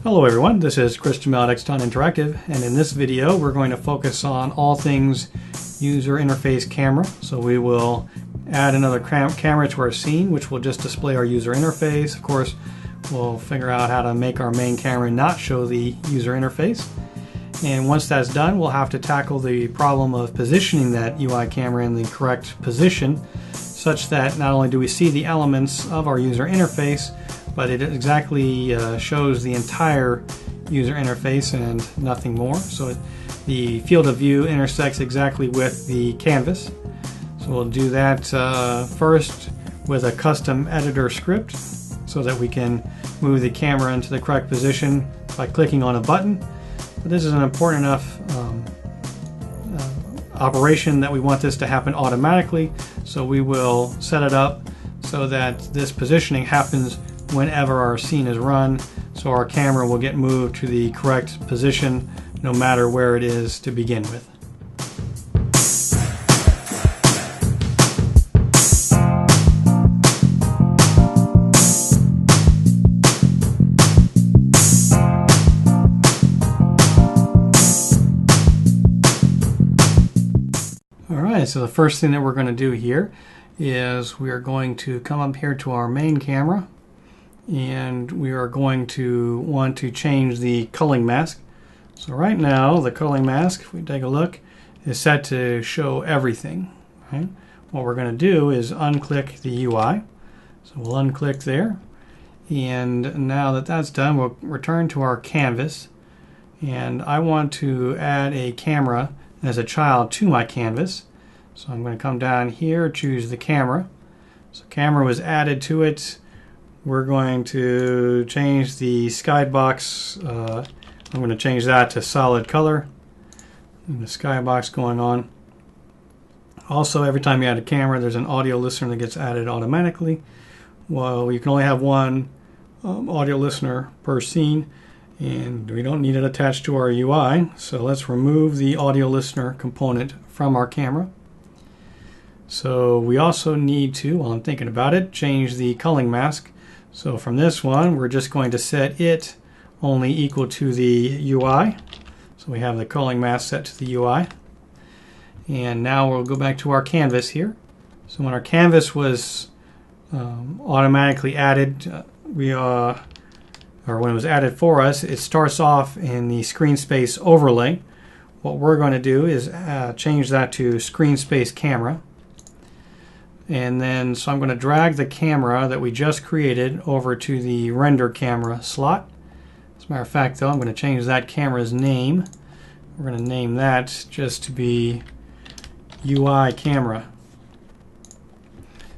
Hello everyone, this is Chris Jamel at Xton Interactive, and in this video we're going to focus on all things user interface camera. So we will add another camera to our scene, which will just display our user interface. Of course, we'll figure out how to make our main camera not show the user interface. And once that's done, we'll have to tackle the problem of positioning that UI camera in the correct position, such that not only do we see the elements of our user interface, but it exactly shows the entire user interface and nothing more. So the field of view intersects exactly with the canvas. So we'll do that first with a custom editor script so that we can move the camera into the correct position by clicking on a button. But this is an important enough operation that we want this to happen automatically. So we will set it up so that this positioning happens whenever our scene is run, so our camera will get moved to the correct position no matter where it is to begin with. Alright, so the first thing that we're going to do here is we are going to come up here to our main camera, and we are going to want to change the culling mask. So right now the culling mask, if we take a look, is set to show everything. Right? What we're going to do is unclick the UI. So we'll unclick there, and now that that's done, we'll return to our canvas, and I want to add a camera as a child to my canvas. So I'm going to come down here, choose the camera. So camera was added to it. We're going to change the skybox. I'm going to change that to solid color. And the skybox going on. Also, every time you add a camera, there's an audio listener that gets added automatically. Well, you can only have one audio listener per scene, and we don't need it attached to our UI. So let's remove the audio listener component from our camera. So we also need to, while I'm thinking about it, change the culling mask. So from this one, we're just going to set it only equal to the UI. So we have the culling mask set to the UI. And now we'll go back to our canvas here. So when our canvas was automatically added, or when it was added for us, it starts off in the screen space overlay. What we're going to do is change that to screen space camera. And then, so I'm going to drag the camera that we just created over to the render camera slot. As a matter of fact, though, I'm going to change that camera's name. We're going to name that just to be UI camera.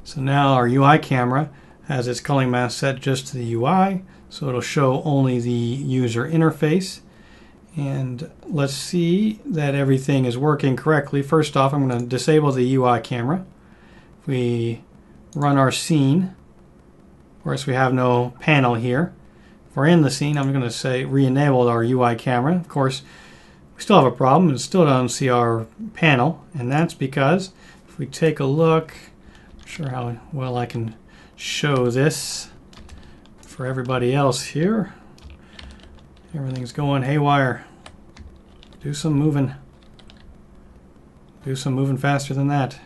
So now our UI camera has its culling mask set just to the UI, so it'll show only the user interface. And let's see that everything is working correctly. First off, I'm going to disable the UI camera. We run our scene. Of course, we have no panel here. If we're in the scene, I'm going to say re-enable our UI camera. Of course, we still have a problem and still don't see our panel, and that's because if we take a look, I'm not sure how well I can show this for everybody else here. Everything's going haywire. Do some moving. Do some moving faster than that.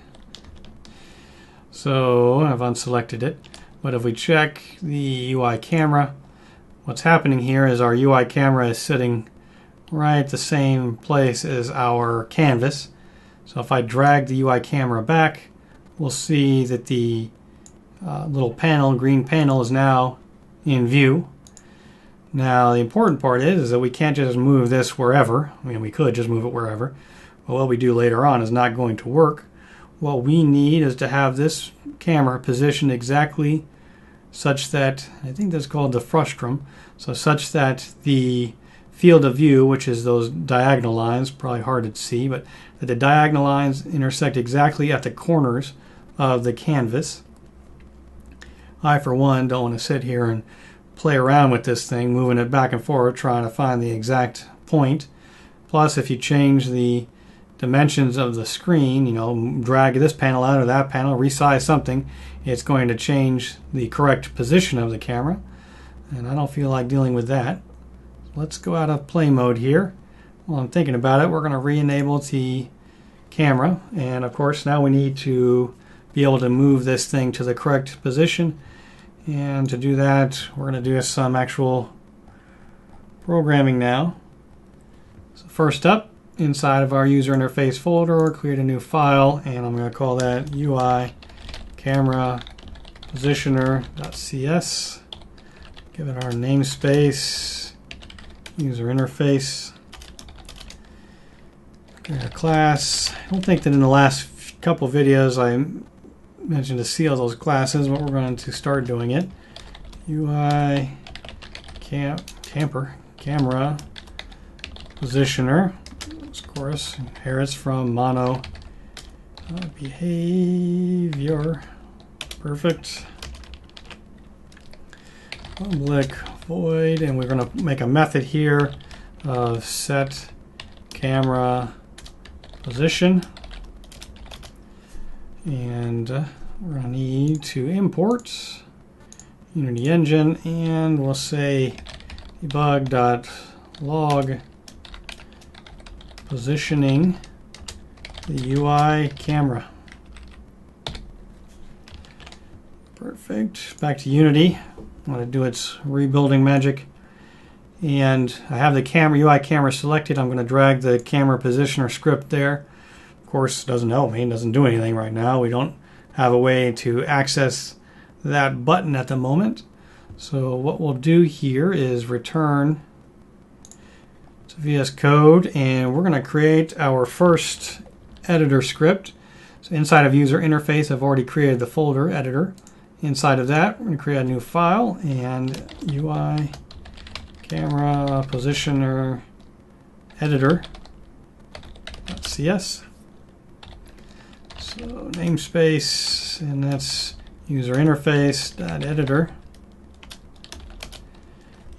So I've unselected it, but if we check the UI camera, what's happening here is our UI camera is sitting right the same place as our canvas. So if I drag the UI camera back, we'll see that the little panel, green panel, is now in view. Now the important part is that we can't just move this wherever. I mean, we could just move it wherever, but what we do later on is not going to work. What we need is to have this camera positioned exactly such that, I think that's called the frustum, so such that the field of view, which is those diagonal lines, probably hard to see, but that the diagonal lines intersect exactly at the corners of the canvas. I, for one, don't want to sit here and play around with this thing, moving it back and forth, trying to find the exact point. Plus, if you change the dimensions of the screen, you know, drag this panel out of that panel, resize something, it's going to change the correct position of the camera, and I don't feel like dealing with that. let's go out of play mode here. While I'm thinking about it, we're going to re-enable the camera, and of course now we need to be able to move this thing to the correct position, and to do that we're going to do some actual programming now. So first up, inside of our user interface folder, create a new file, and I'm going to call that UI camera positioner.cs. Give it our namespace, user interface. Create a class. I don't think that in the last couple videos I mentioned to seal those classes, but we're going to start doing it. UI camera positioner. Of course, inherits from mono behavior. Perfect. Public void, and we're going to make a method here of set camera position, and we're going to need to import Unity Engine, and we'll say debug.log positioning the UI camera. Perfect. Back to Unity. I'm going to do its rebuilding magic, and I have the UI camera selected. I'm going to drag the camera positioner script there. Of course, it doesn't help me. It doesn't do anything right now. We don't have a way to access that button at the moment. So what we'll do here is return to VS Code, and we're going to create our first editor script. So inside of user interface, I've already created the folder editor. Inside of that, we're going to create a new file, and UI camera positioner editor.cs. So namespace, and that's user interface.editor.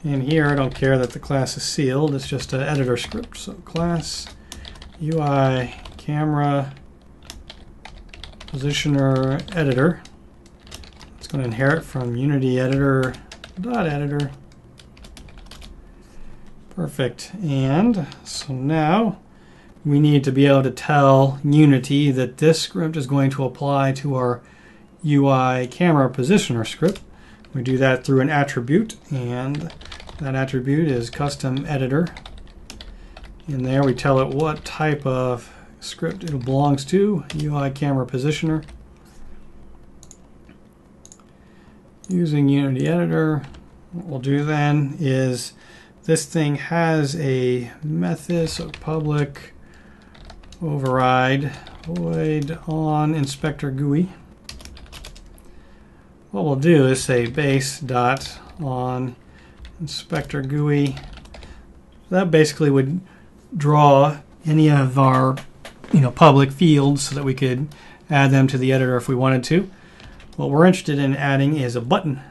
And here I don't care that the class is sealed, it's just an editor script. So class UI camera positioner editor. It's going to inherit from Unity editor.editor. Perfect. And so now we need to be able to tell Unity that this script is going to apply to our UI camera positioner script. We do that through an attribute, and that attribute is custom editor. In there we tell it what type of script it belongs to, UI camera positioner. Using Unity editor, what we'll do then is this thing has a method, so public override void on inspector GUI. What we'll do is say base dot on inspector GUI. That basically would draw any of our public fields so that we could add them to the editor if we wanted to. What we're interested in adding is a button.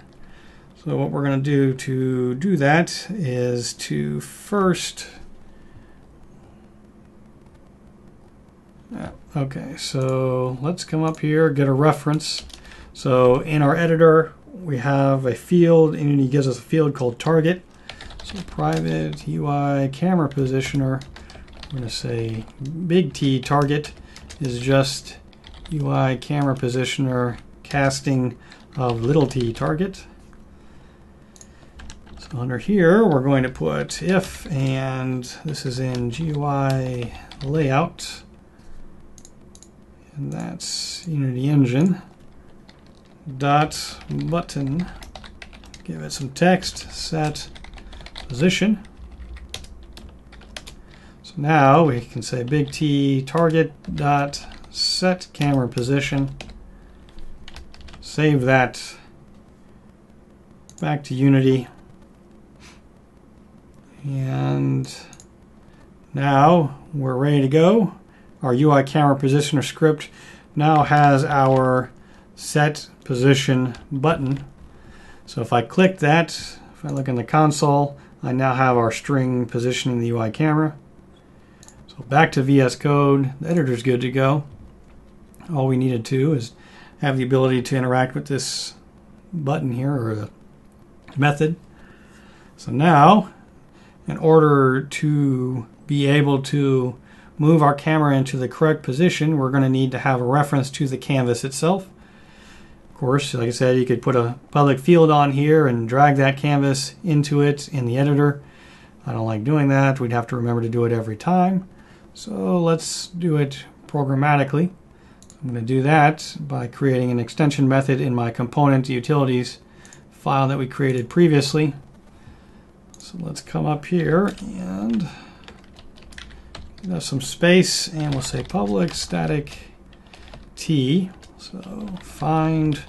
So what we're going to do that is to first, okay, so let's come up here, get a reference. So in our editor, we have a field, and Unity gives us a field called target. So private UI camera positioner, we're going to say big T target is just UI camera positioner casting of little t target. So under here, we're going to put if, and this is in GUI layout, and that's Unity Engine dot button. Give it some text, set position. So now we can say big T target dot set camera position. Save that back to Unity. And now we're ready to go. Our UI camera positioner script now has our set position button. So if I click that, if I look in the console, I now have our string position in the UI camera. So back to VS Code, the editor's good to go. All we needed to is have the ability to interact with this button here, or the method. So now, in order to be able to move our camera into the correct position, we're going to need to have a reference to the canvas itself. Of course, like I said, you could put a public field on here and drag that canvas into it in the editor. I don't like doing that. We'd have to remember to do it every time. So let's do it programmatically. I'm going to do that by creating an extension method in my component utilities file that we created previously. So let's come up here and give us some space, and we'll say public static t. So find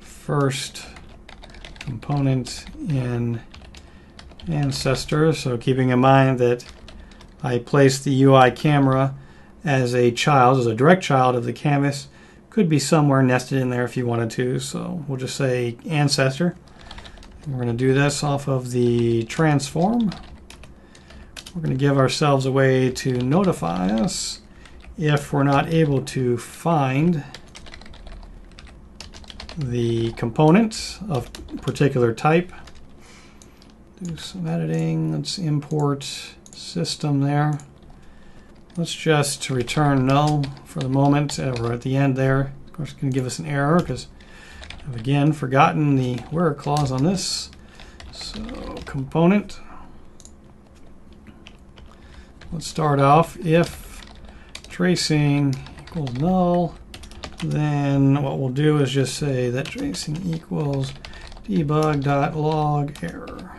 first component in ancestor. So keeping in mind that I placed the UI camera as a child, as a direct child of the canvas. Could be somewhere nested in there if you wanted to. So we'll just say ancestor. We're going to do this off of the transform. We're going to give ourselves a way to notify us if we're not able to find the component of particular type. Do some editing. Let's import system there. Let's just return null for the moment. We're at the end there. Of course, it's going to give us an error because I've again forgotten the where clause on this. So component. Let's start off if tracing equals null. Then what we'll do is just say that tracing equals debug.log error.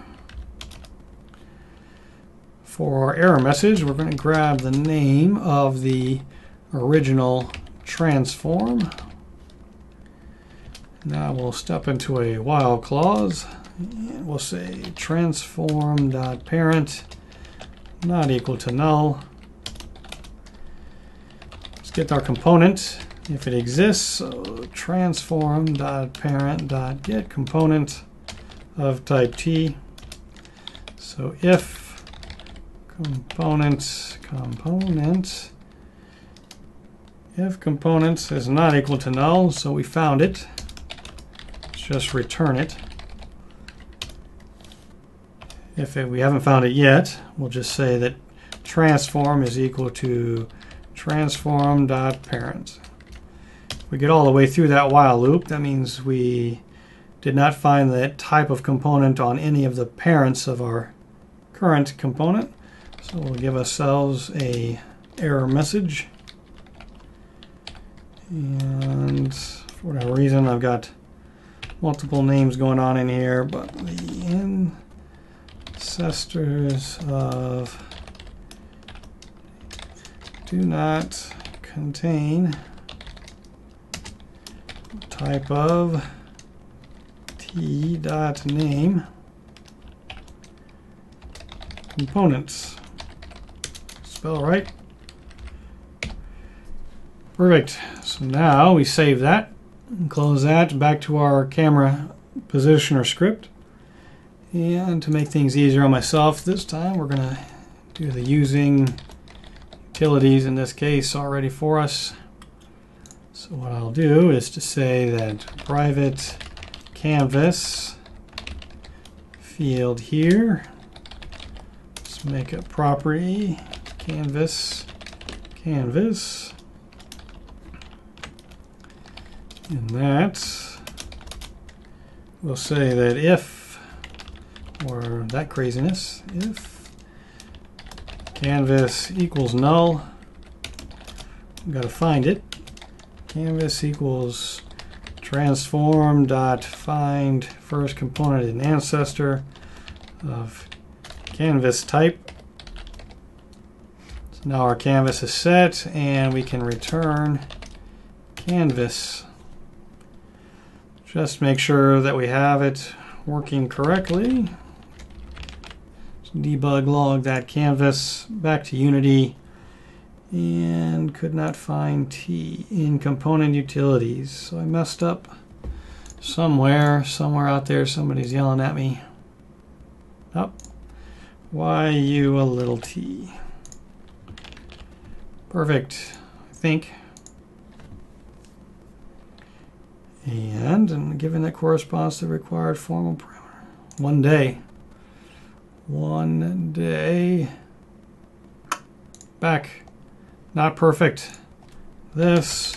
For our error message, we're going to grab the name of the original transform. Now we'll step into a while clause, and we'll say transform.parent not equal to null. Let's get our component if it exists. So transform.parent.get component of type T. So if component if component is not equal to null, so we found it, let's just return it. If we haven't found it yet, we'll just say that transform is equal to transform.parent. If we get all the way through that while loop, that means we did not find that type of component on any of the parents of our current component. So we'll give ourselves a error message. And for whatever reason, I've got multiple names going on in here, but the ancestors of do not contain type of t.name components. Spell right. Perfect. So now we save that and close that back to our camera positioner script. And to make things easier on myself, this time we're going to do the using utilities in this case already for us. So what I'll do is to say that private canvas field here. Let's make a property canvas. And that we'll say that if, or that craziness, if canvas equals null, we've got to find it. Canvas equals transform.find first component in ancestor of canvas type. So now our canvas is set and we can return canvas. Just make sure that we have it working correctly. Debug log that canvas back to Unity, and could not find T in component utilities. So I messed up somewhere out there. Somebody's yelling at me. Oh, why you a little t? Perfect, I think. And given that corresponds to the required formal parameter. 1 day. 1 day. Back. Not perfect. This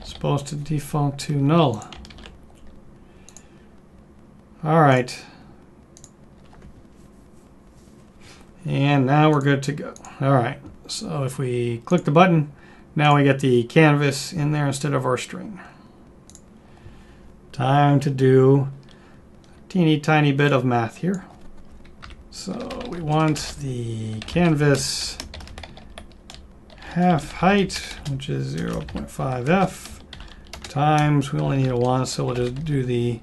is supposed to default to null. All right. And now we're good to go. All right. So if we click the button, now we get the canvas in there instead of our string. Time to do a teeny tiny bit of math here. So we want the canvas half height, which is 0.5f, times, we only need a 1, so we'll just do the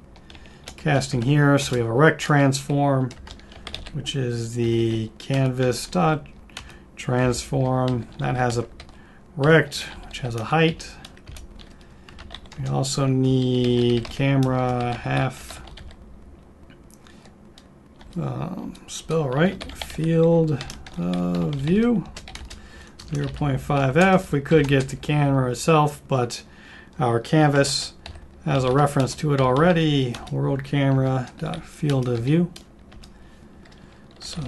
casting here. So we have a rect transform, which is the canvas dot transform. That has a rect, which has a height. We also need camera half, spell right, field of view, 0.5f. We could get the camera itself, but our canvas has a reference to it already, world camera dot field of view. So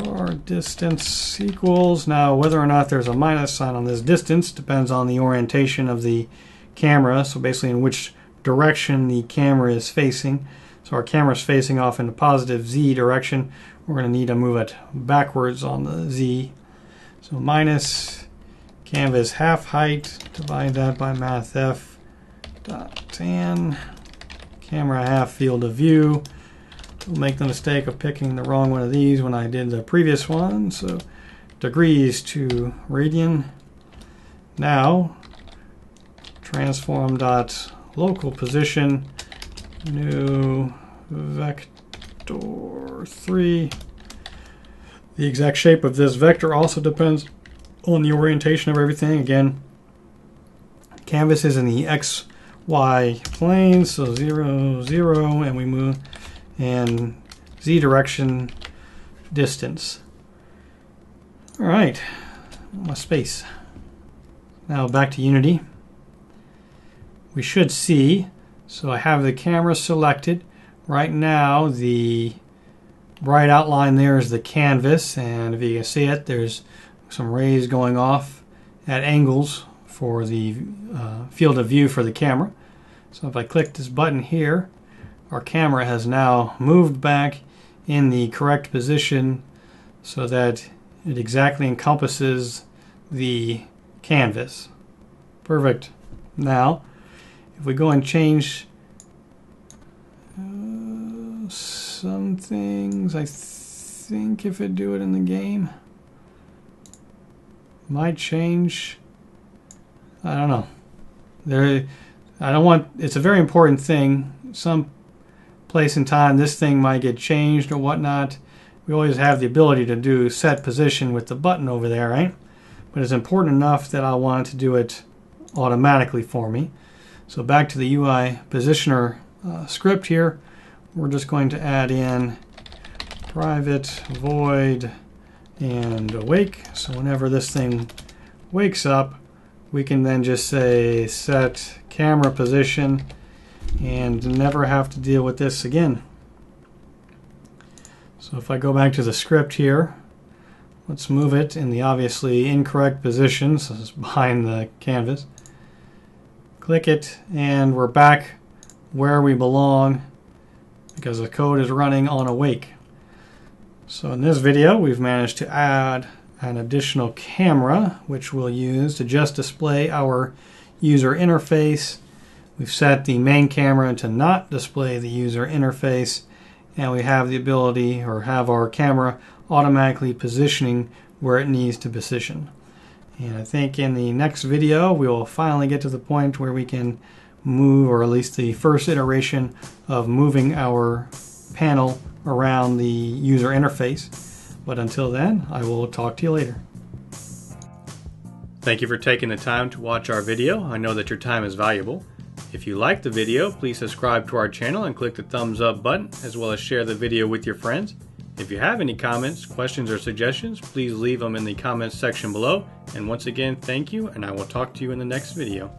our distance equals, now whether or not there's a minus sign on this distance depends on the orientation of the camera, so basically in which direction the camera is facing. So our camera is facing off in the positive Z direction. We're going to need to move it backwards on the Z. So minus canvas half height, divide that by math f dot tan, camera half field of view. We'll make the mistake of picking the wrong one of these when I did the previous one. So degrees to radian. Now transform dot local position, new vector 3. The exact shape of this vector also depends on the orientation of everything. Again, canvas is in the XY plane, so 0, 0, and we move and Z direction distance. All right, my space. Now back to Unity. We should see, so I have the camera selected. Right now the bright outline there is the canvas, and if you can see it, there's some rays going off at angles for the field of view for the camera. So if I click this button here, our camera has now moved back in the correct position so that it exactly encompasses the canvas. Perfect. Now, if we go and change some things, I think if it do it in the game, might change. I don't know. It's a very important thing. Some place in time this thing might get changed or whatnot. We always have the ability to do set position with the button over there, right? But it's important enough that I want to do it automatically for me. So back to the UI positioner script here, we're just going to add in private void and awake. So whenever this thing wakes up, we can then just say set camera position and never have to deal with this again. So if I go back to the script here, let's move it in the obviously incorrect position, so it's behind the canvas. Click it, and we're back where we belong because the code is running on awake. So in this video, we've managed to add an additional camera, which we'll use to just display our user interface. We've set the main camera to not display the user interface, and we have the ability, or have our camera automatically positioning where it needs to position. And I think in the next video we will finally get to the point where we can move, or at least the first iteration of moving our panel around the user interface. But until then, I will talk to you later. Thank you for taking the time to watch our video. I know that your time is valuable. If you liked the video, please subscribe to our channel and click the thumbs up button, as well as share the video with your friends. If you have any comments, questions, or suggestions, please leave them in the comments section below. And once again, thank you, and I will talk to you in the next video.